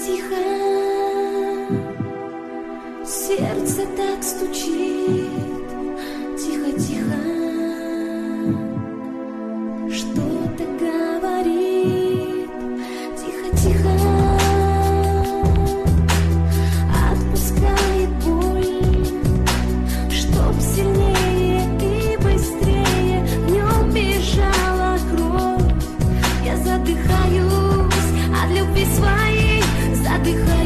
тихо, сердце так стучит, тихо-тихо, что-то говорит, тихо-тихо, отпускает боль, чтоб сильнее и быстрее в нем бежала кровь. Я задыхаюсь от любви своей, задыхаюсь.